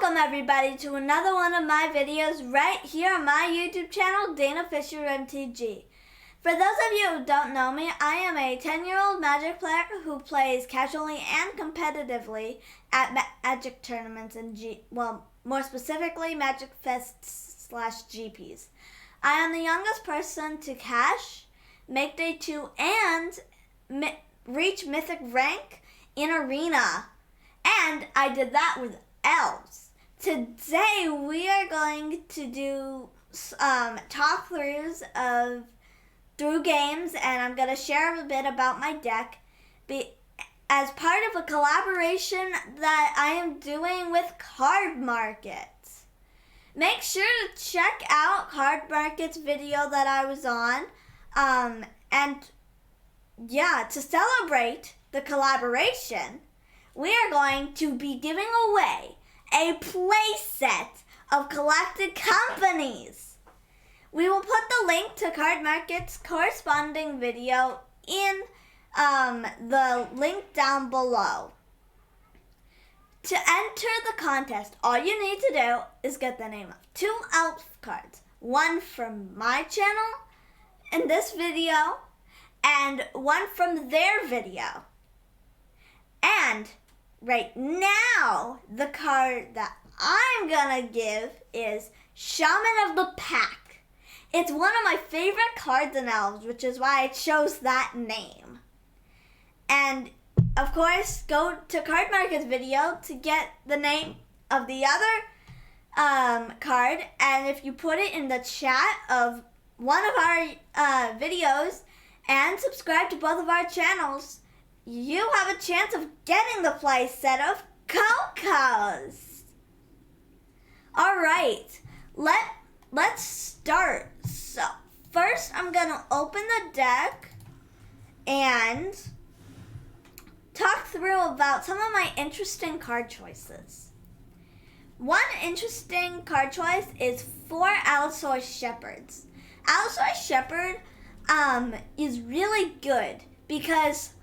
Welcome everybody to another one of my videos right here on my YouTube channel, DanaFischerMTG. For those of you who don't know me, I am a 10-year-old Magic player who plays casually and competitively at Magic tournaments and more specifically Magic Fest/GPs. I am the youngest person to cash, make day 2, and reach mythic rank in Arena. And I did that with elves. Today we are going to do talk-throughs through games, and I'm going to share a bit about my deck as part of a collaboration that I am doing with Cardmarket. Make sure to check out Cardmarket's video that I was on, and yeah, to celebrate the collaboration, we are going to be giving away a playset of collected companies. We will put the link to Cardmarket's corresponding video in the link down below. To enter the contest, all you need to do is get the name of 2 elf cards. One from my channel in this video, and one from their video. And right now, the card that I'm gonna give is Shaman of the Pack. It's one of my favorite cards in Elves, which is why I chose that name. And of course, go to Cardmarket's video to get the name of the other card. And if you put it in the chat of one of our videos and subscribe to both of our channels, you have a chance of getting the play set of Cocos. Alright, let's start. So, first I'm going to open the deck and talk through about some of my interesting card choices. One interesting card choice is 4 Allosaurus Shepherds. Allosaurus Shepherd is really good because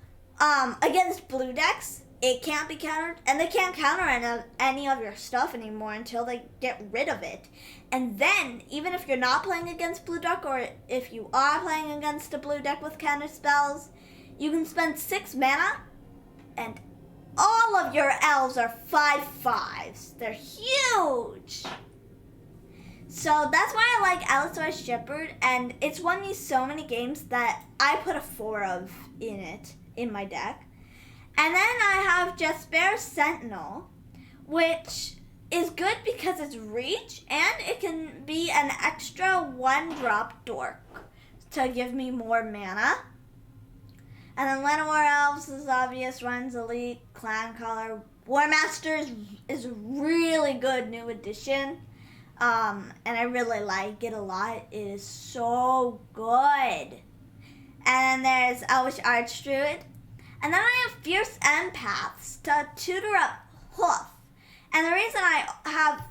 against blue decks, it can't be countered, and they can't counter any of your stuff anymore until they get rid of it. And then, even if you're not playing against blue deck, or if you are playing against a blue deck with counter spells, you can spend 6 mana, and all of your elves are 5/5s. They're huge! So that's why I like Allosaurus Shepherd, and it's won me so many games that I put a 4 of in my deck. And then I have Jaspera Sentinel, which is good because it's reach, and it can be an extra 1-drop dork to give me more mana. And then Llanowar Elves is obvious, runs Elvish Clancaller. Warmaster is a really good new addition. And I really like it a lot. It is so good. And then there's Elvish Archdruid. And then I have Fierce Empaths to tutor up Hoof. And the reason I have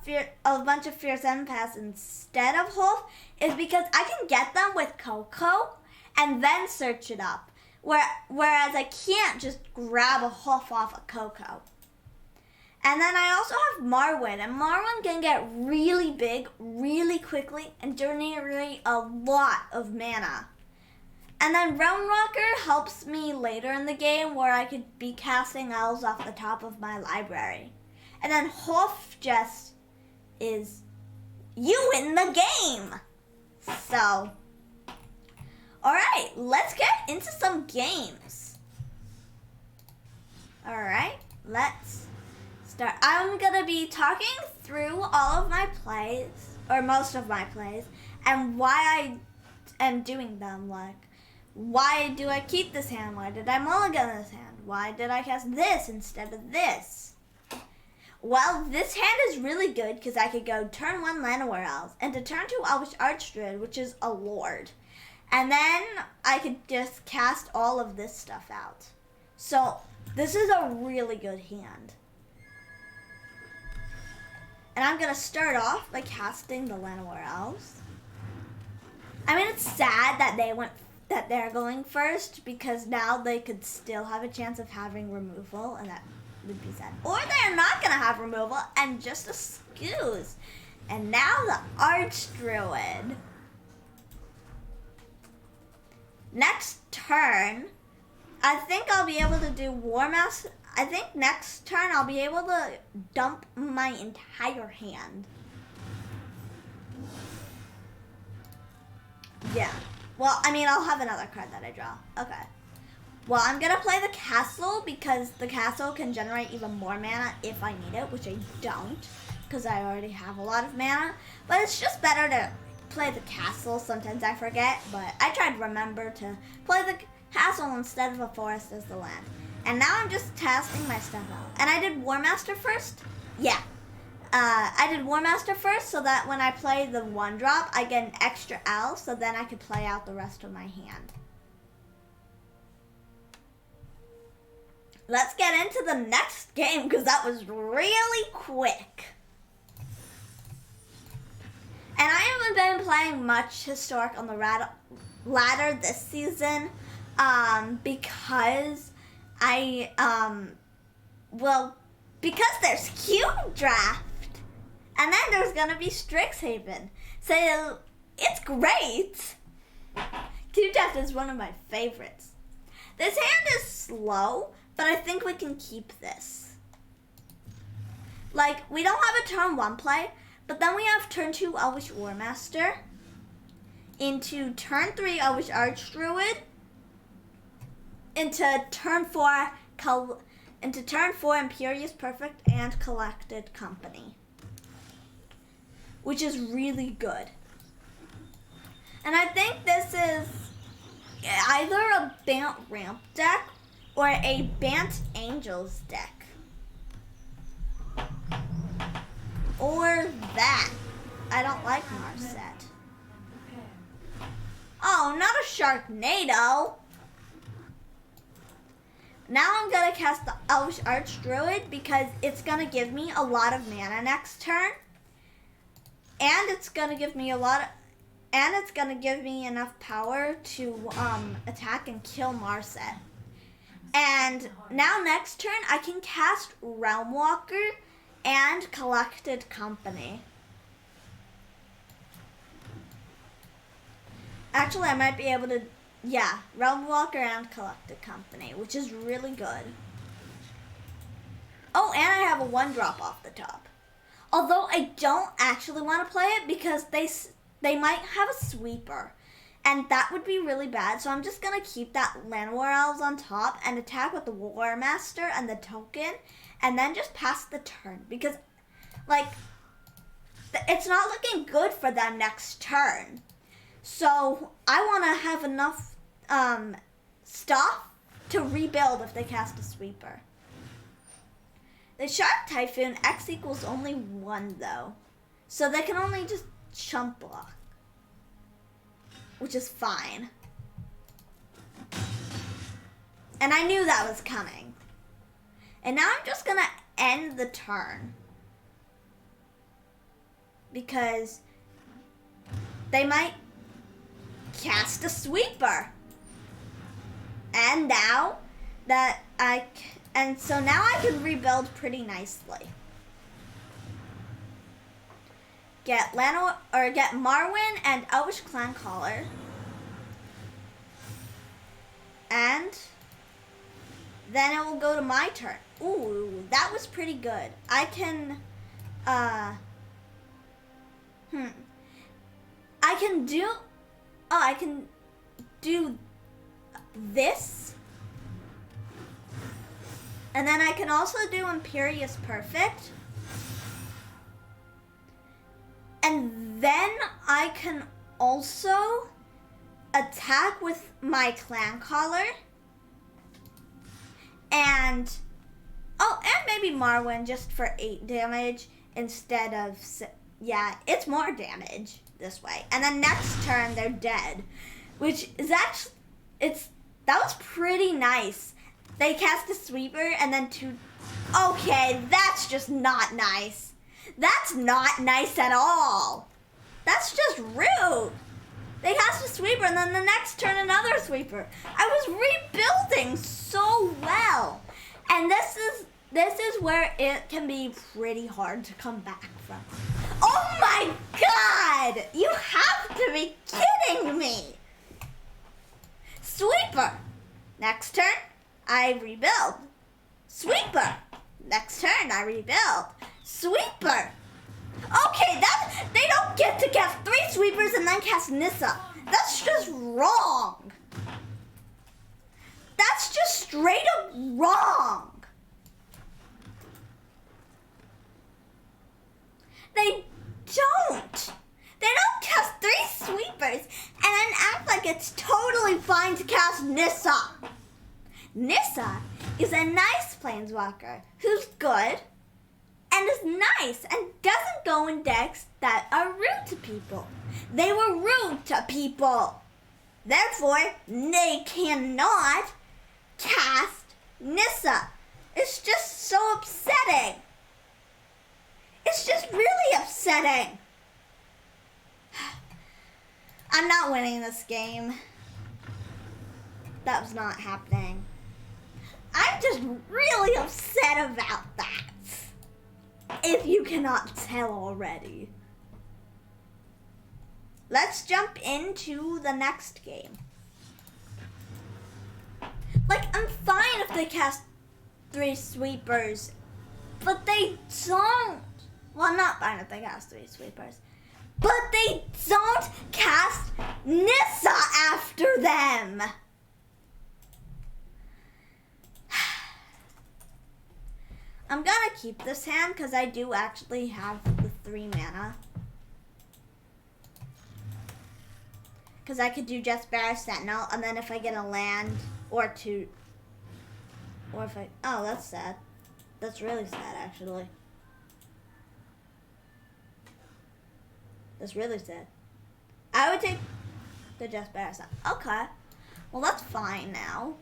a bunch of Fierce Empaths instead of Hoof is because I can get them with Coco and then search it up. Whereas I can't just grab a Hoof off a Coco. And then I also have Marwyn, and Marwyn can get really big really quickly and generate a lot of mana. And then Realmwalker helps me later in the game where I could be casting elves off the top of my library. And then Hoof just is you win the game. So, alright, let's get into some games. Alright, let's start. I'm going to be talking through all of my plays, or most of my plays, and why I am doing them. Like, why do I keep this hand? Why did I mulligan this hand? Why did I cast this instead of this? Well, this hand is really good because I could go turn 1 Llanowar Elves and to turn 2 Elvish Archdruid, which is a lord. And then I could just cast all of this stuff out. So, this is a really good hand. And I'm going to start off by casting the Llanowar Elves. I mean, it's sad that they're going first because now they could still have a chance of having removal, and that would be sad. Or they're not going to have removal and just a Scoos. And now the Archdruid. Next turn, I think I'll be able to do Warmaster. I think next turn I'll be able to dump my entire hand. Yeah. Well, I mean, I'll have another card that I draw. Okay. Well, I'm going to play the castle because the castle can generate even more mana if I need it, which I don't because I already have a lot of mana. But it's just better to play the castle. Sometimes I forget, but I try to remember to play the castle instead of a forest as the land. And now I'm just testing my stuff out. And I did Warmaster first? Yeah. I did Warmaster first so that when I play the 1-drop, I get an extra L so then I could play out the rest of my hand. Let's get into the next game because that was really quick. And I haven't been playing much Historic on the ladder this season because because there's Cube Draft and then there's going to be Strixhaven. So it's great. Cube Draft is one of my favorites. This hand is slow, but I think we can keep this. Like, we don't have a turn 1 play, but then we have turn 2 Elvish Warmaster, into turn 3 Elvish Archdruid, into turn 4 Imperious Perfect and Collected Company, which is really good. And I think this is either a Bant Ramp deck or a Bant Angels deck. Or that. I don't like Marset. Oh, not a Sharknado. Now I'm going to cast the Elvish Archdruid because it's going to give me a lot of mana next turn. And it's going to give me enough power to attack and kill Marset. And now next turn I can cast Realmwalker and Collected Company. Actually, I might be able to, yeah, Realmwalker and Collected Company, which is really good. Oh, and I have a 1-drop off the top. Although I don't actually want to play it because they might have a sweeper. And that would be really bad. So I'm just going to keep that Llanowar Elves on top and attack with the Warmaster and the token. And then just pass the turn. Because, like, it's not looking good for them next turn. So I want to have enough stuff to rebuild if they cast a sweeper. The Shark Typhoon, X equals only 1, though. So they can only just chump block, which is fine. And I knew that was coming. And now I'm just going to end the turn. Because they might cast a sweeper. And now that so now I can rebuild pretty nicely. Get Marwyn and Elvish Clancaller. And then it will go to my turn. Ooh, that was pretty good. I can I can do this. And then I can also do Imperious Perfect. And then I can also attack with my Clancaller. And maybe Marwyn just for 8 damage instead of, yeah, it's more damage this way. And then next turn they're dead, which is actually, that was pretty nice. They cast a sweeper and then 2, okay, that's just not nice. That's not nice at all. That's just rude. They cast a sweeper and then the next turn another sweeper. I was rebuilding so well. And this is This is where it can be pretty hard to come back from. Oh my god! You have to be kidding me! Sweeper. Next turn, I rebuild. Sweeper. Next turn, I rebuild. Sweeper. Okay, they don't get to cast 3 sweepers and then cast Nissa. That's just wrong. That's just straight up wrong. They don't. They don't cast 3 sweepers and then act like it's totally fine to cast Nissa. Nissa is a nice planeswalker who's good and is nice and doesn't go in decks that are rude to people. They were rude to people. Therefore, they cannot cast Nissa. It's just so upsetting. It's just really upsetting. I'm not winning this game. That was not happening. I'm just really upset about that. If you cannot tell already. Let's jump into the next game. Like, I'm fine if they cast 3 sweepers, but they don't. Well, I'm not fine if they cast 3 sweepers, but they don't cast Nissa after them. I'm gonna keep this hand because I do actually have the 3 mana. Because I could do Jaspera Sentinel, and then if I get a land or 2, or if I, oh, that's sad. That's really sad, actually. That's really sad. I would take the Jaspera Sentinel. Okay. Well, that's fine now.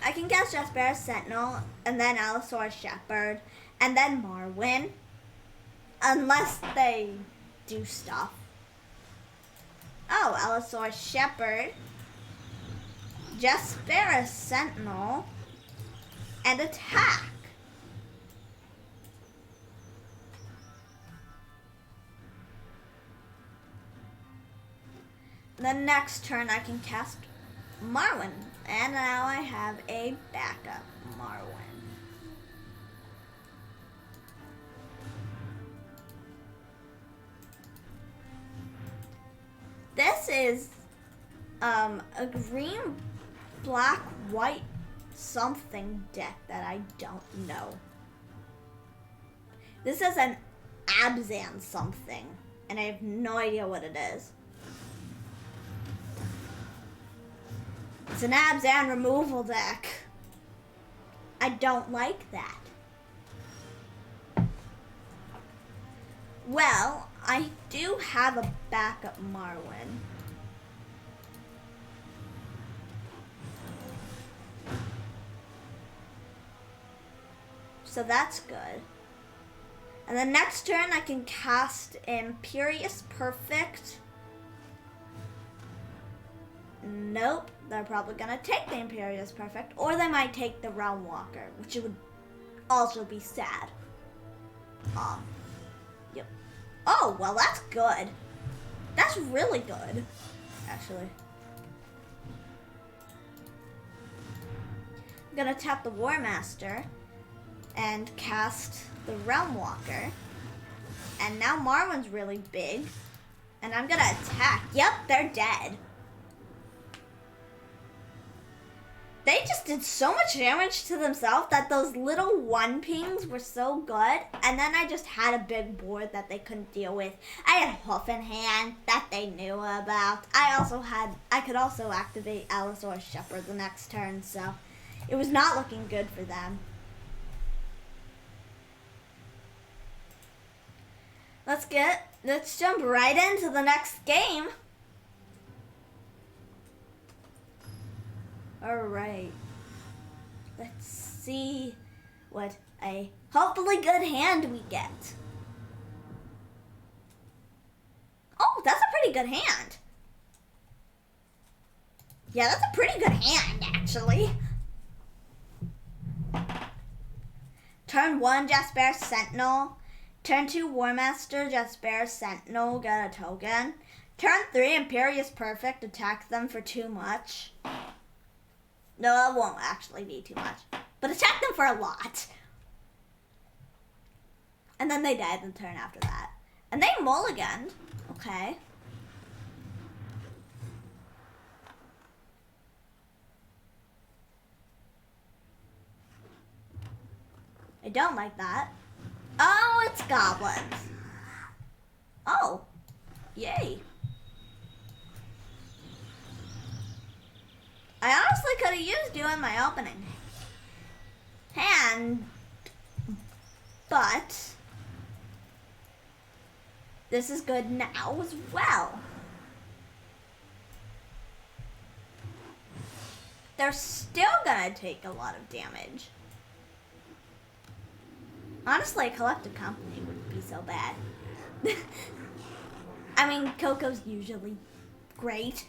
I can cast Jaspera Sentinel, and then Allosaurus Shepherd, and then Marwyn. Unless they do stuff. Oh, Allosaurus Shepherd, Jaspera Sentinel, and attack. The next turn I can cast Marwyn, and now I have a backup Marwyn. This is a green, black, white something deck that I don't know. This is an Abzan something, and I have no idea what it is. It's an Abzan removal deck. I don't like that. Well, I do have a backup Marwyn. So that's good. And the next turn I can cast Imperious Perfect. Nope, they're probably gonna take the Imperious Perfect, or they might take the Realmwalker, which would also be sad. Yep. Oh, well, that's good. That's really good, actually. I'm gonna tap the Warmaster and cast the Realmwalker. And now Marwyn's really big. And I'm gonna attack. Yep, they're dead. They just did so much damage to themselves that those little 1-pings were so good. And then I just had a big board that they couldn't deal with. I had Hoof in hand that they knew about. I could also activate Allosaurus Shepherd the next turn, so it was not looking good for them. Let's jump right into the next game. Alright, let's see what a hopefully good hand we get. Oh, that's a pretty good hand. Yeah, that's a pretty good hand, actually. Turn 1, Jaspera Sentinel. Turn 2, Warmaster, Jaspera Sentinel, get a token. Turn 3, Imperious Perfect, attack them for too much. No, that won't actually be too much. But attack them for a lot. And then they die the turn after that. And they mulliganed. Okay. I don't like that. Oh, it's goblins. Oh. Yay. I honestly could have used you in my opening hand, but this is good now as well. They're still gonna take a lot of damage. Honestly, a collective company wouldn't be so bad. I mean, Coco's usually great,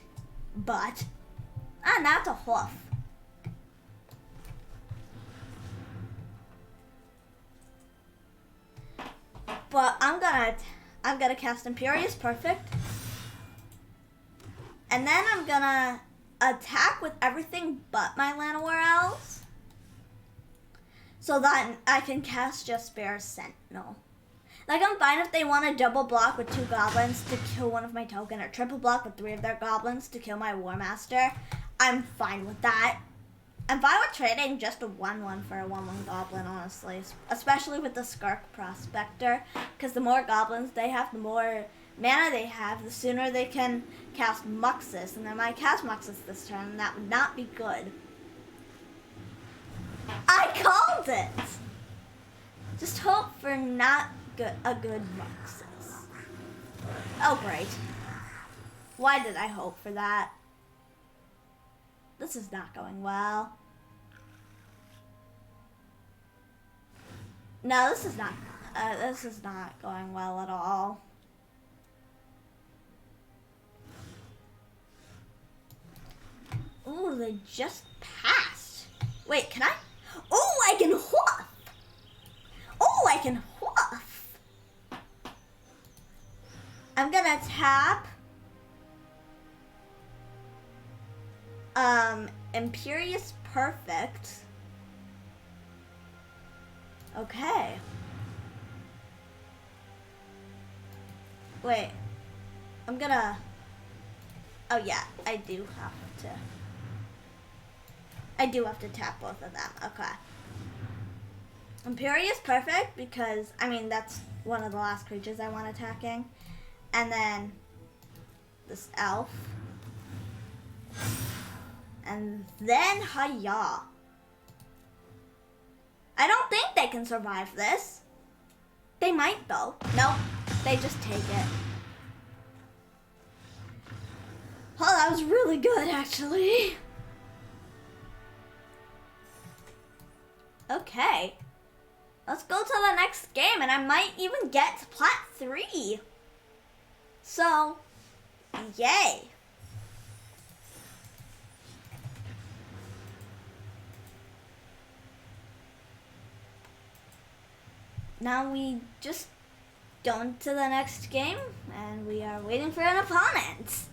but that's a hoof. But I'm gonna cast Imperious Perfect, and then I'm gonna attack with everything but my Llanowar Elves, so that I can cast Jaspera Sentinel. Like, I'm fine if they want to double block with 2 goblins to kill one of my token, or triple block with 3 of their goblins to kill my Warmaster. I'm fine with that. I'm fine with trading just a 1/1 for a 1/1 goblin, honestly. Especially with the Skark Prospector, because the more goblins they have, the more mana they have, the sooner they can cast Muxus. And they might cast Muxus this turn, and that would not be good. I called it! Just hope for not a good Muxus. Oh, great. Why did I hope for that? This is not going well. No, this is not going well at all. Ooh, they just passed. Wait, can I? Oh, I can hoof! Oh, I can hoof! I'm gonna tap Imperious Perfect. Okay. Wait. I'm gonna... Oh yeah, I do have to tap both of them. Okay. Imperious Perfect, because, I mean, that's one of the last creatures I want attacking. And then this elf. And then Hiya. I don't think they can survive this. They might though. Nope, they just take it. Oh, that was really good actually. Okay. Let's go to the next game, and I might even get to Plat 3. So, yay. Now we just go into the next game, and we are waiting for an opponent.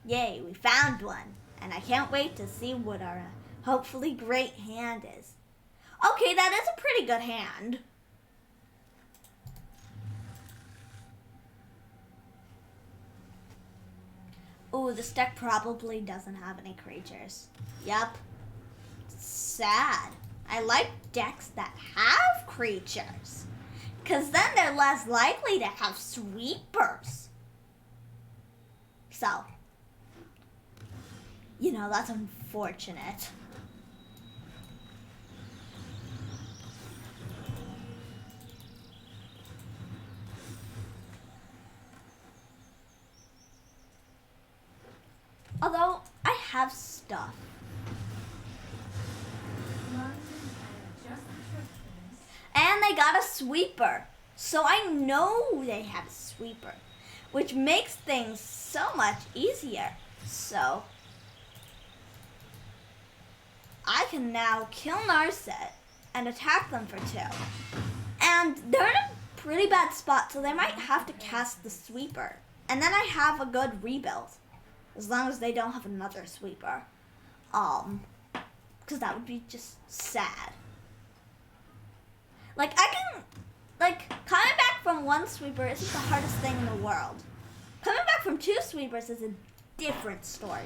Yay, we found one, and I can't wait to see what our hopefully great hand is. Okay, that is a pretty good hand. Ooh, this deck probably doesn't have any creatures. Yup. Sad. I like decks that have creatures, because then they're less likely to have sweepers. So, you know, that's unfortunate. Although, I have stuff. And they got a sweeper. So I know they have a sweeper, which makes things so much easier. So I can now kill Narset and attack them for 2. And they're in a pretty bad spot, so they might have to cast the sweeper. And then I have a good rebuild. As long as they don't have another sweeper. Because that would be just sad. Like, coming back from 1 sweeper isn't the hardest thing in the world. Coming back from 2 sweepers is a different story.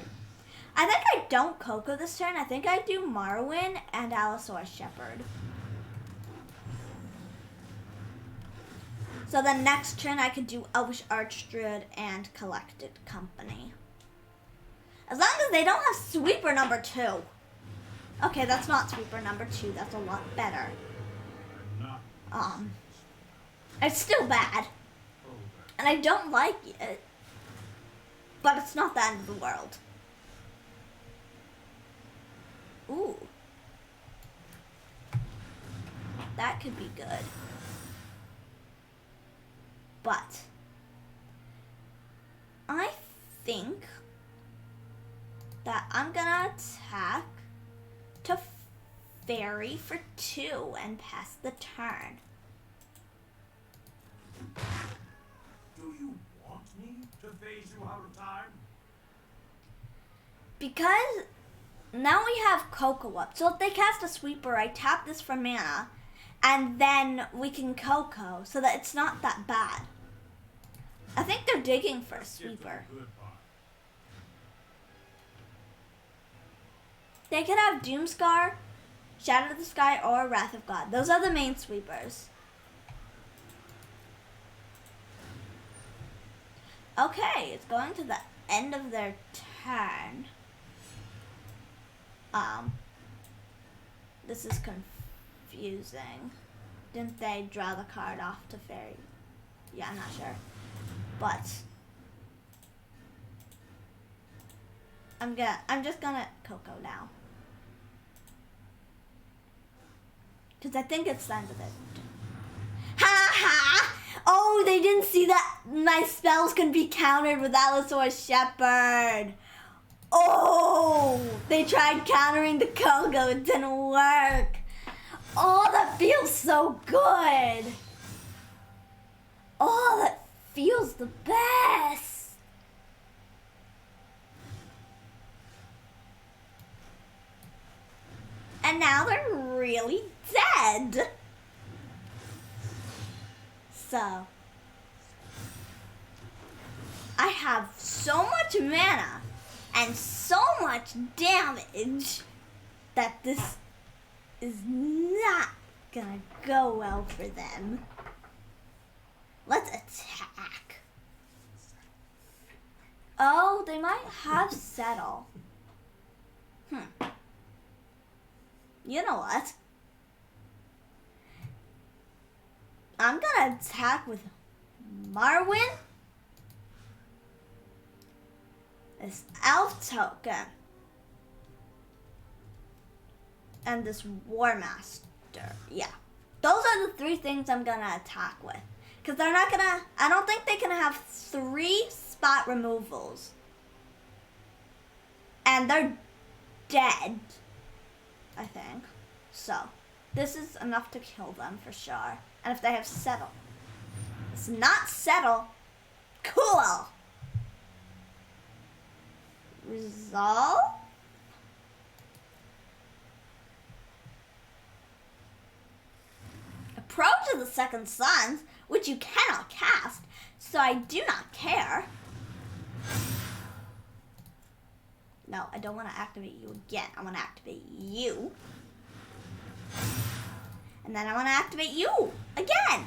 I think I don't Coco this turn. I think I do Marwyn and Allosaurus Shepherd. So the next turn I could do Elvish Archdruid and Collected Company. As long as they don't have sweeper number 2. Okay, that's not sweeper number 2. That's a lot better. It's still bad. And I don't like it. But it's not the end of the world. Ooh. That could be good. But I think that I'm gonna attack to fairy for 2 and pass the turn. Do you want me to phase you out of time? Because now we have Coco up. So if they cast a sweeper, I tap this for mana, and then we can Coco so that it's not that bad. I think they're digging for a sweeper. They could have Doomscar, Shadow of the Sky, or Wrath of God. Those are the main sweepers. Okay, it's going to the end of their turn. This is confusing. Didn't they draw the card off to fairy? Yeah, I'm not sure. But I'm just gonna Coco now. Because I think it's the end of it. Ha ha! Oh, they didn't see that my spells can be countered with Allosaurus Shepherd. Oh, they tried countering the Coco. It didn't work. Oh, that feels so good. Oh, that feels the best. And now they're really dead. So, I have so much mana and so much damage that this is not gonna go well for them. Let's attack. Oh, they might have Settle. You know what? I'm gonna attack with Marwyn. This elf token. And this Warmaster. Yeah. Those are the 3 things I'm gonna attack with. Because they're not gonna, I don't think they can have 3 spot removals. And they're dead, I think. So, this is enough to kill them for sure. And if they have Settle. It's not Settle. Cool. Resolve. Approach of the Second Sons, which you cannot cast, so I do not care. No, I don't want to activate you again. I want to activate you. And then I want to activate you again.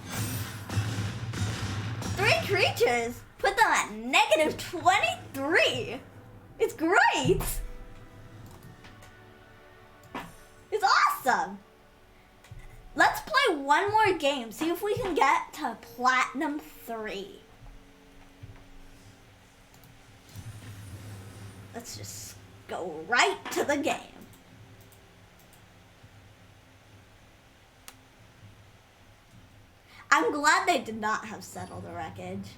3 creatures. Put them at -23. It's great. It's awesome. Let's play one more game. See if we can get to Platinum 3. Let's just go right to the game. I'm glad they did not have Settle the Wreckage.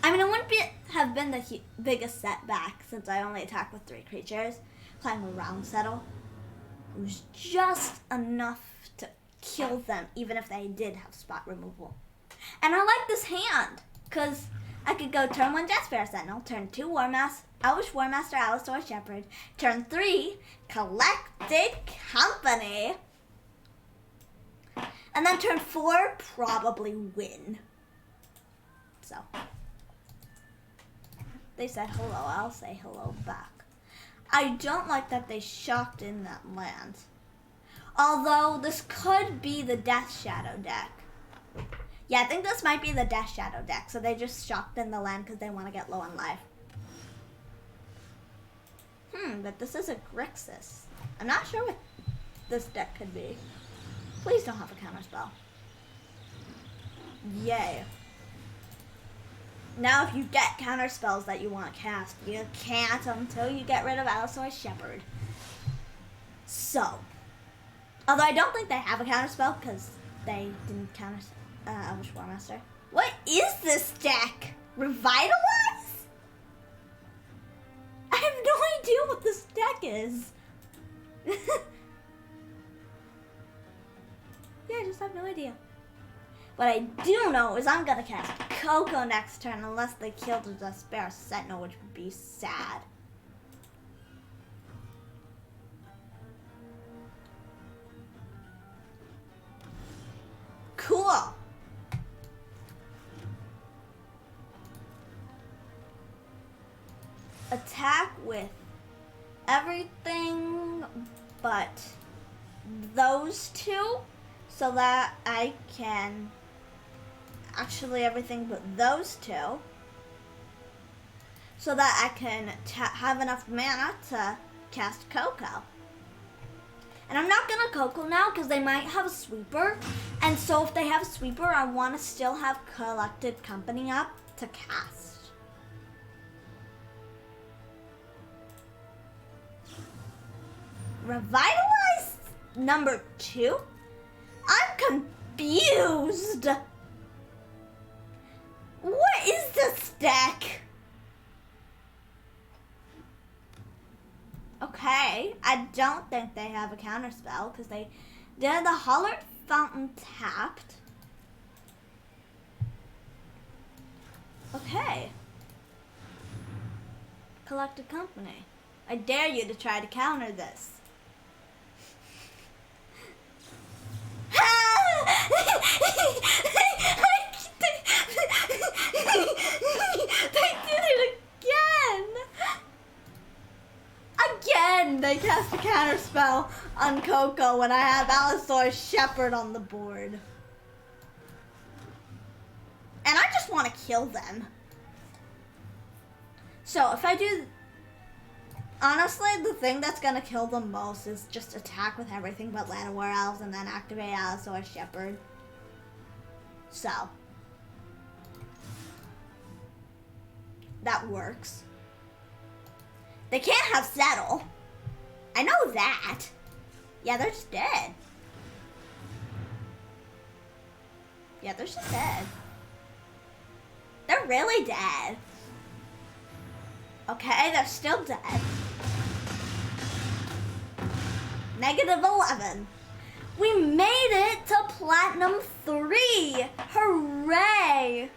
I mean, it wouldn't have been the biggest setback since I only attack with 3 creatures, playing around Settle. It was just enough to kill them, even if they did have spot removal. And I like this hand, because I could go turn 1 Jaspera Sentinel, turn 2 Elvish Warmaster, Allosaurus Shepherd, turn 3 Collected Company, and then turn 4 probably win. So, they said hello, I'll say hello back. I don't like that they shocked in that land. Although this could be the Death Shadow deck. Yeah, I think this might be the Death Shadow deck. So they just shocked in the land because they want to get low on life. But this is a Grixis. I'm not sure what this deck could be. Please don't have a counterspell. Yay. Now if you get counterspells that you want to cast, you can't until you get rid of Allosaurus Shepherd. So, although I don't think they have a counterspell because they didn't counter Elvish Warmaster. What is this deck? Revitalize? I have no idea what this deck is. Yeah, I just have no idea. What I do know is I'm gonna cast Coco next turn unless they kill the Jaspera Sentinel, which would be sad. Cool. Attack with everything but those two, so that I can actually everything but those two, so that I can have enough mana to cast Coco. And I'm not gonna Coco now because they might have a sweeper, and so if they have a sweeper, I want to still have Collected Company up to cast. Revitalize number 2? I'm confused. What is this deck? Okay, I don't think they have a counterspell because they did the Hollered Fountain tapped. Okay. Collected Company. I dare you to try to counter this. They did it again! Again, they cast a counterspell on Coco when I have Allosaurus Shepherd on the board. And I just want to kill them. So if I do... Honestly, the thing that's going to kill them most is just attack with everything but Llanowar Elves and then activate Allosaurus Shepherd. So. That works. They can't have Settle. I know that. Yeah, they're just dead. Yeah, they're just dead. They're really dead. Okay, they're still dead. -11. We made it to Platinum 3. Hooray.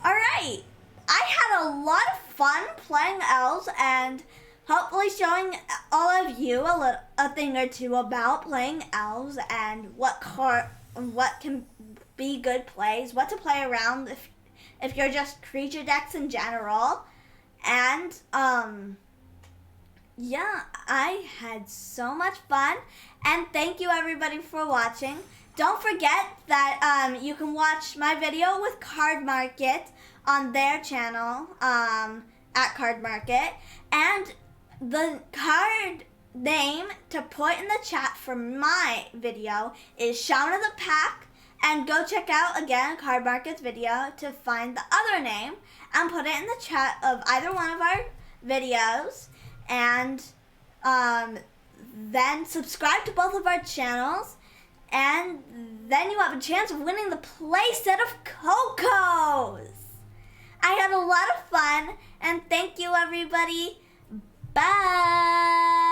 Alright. I had a lot of fun playing elves and hopefully showing all of you a thing or two about playing elves and what can be good plays, what to play around if you're just creature decks in general. And yeah, I had so much fun, and thank you everybody for watching. Don't forget that you can watch my video with Cardmarket on their channel at Cardmarket, and the card name to put in the chat for my video is Shaman of the Pack, and go check out again Cardmarket's video to find the other name and put it in the chat of either one of our videos, and then subscribe to both of our channels, and then you have a chance of winning the playset of Cocos. I had a lot of fun, and thank you everybody. Bye.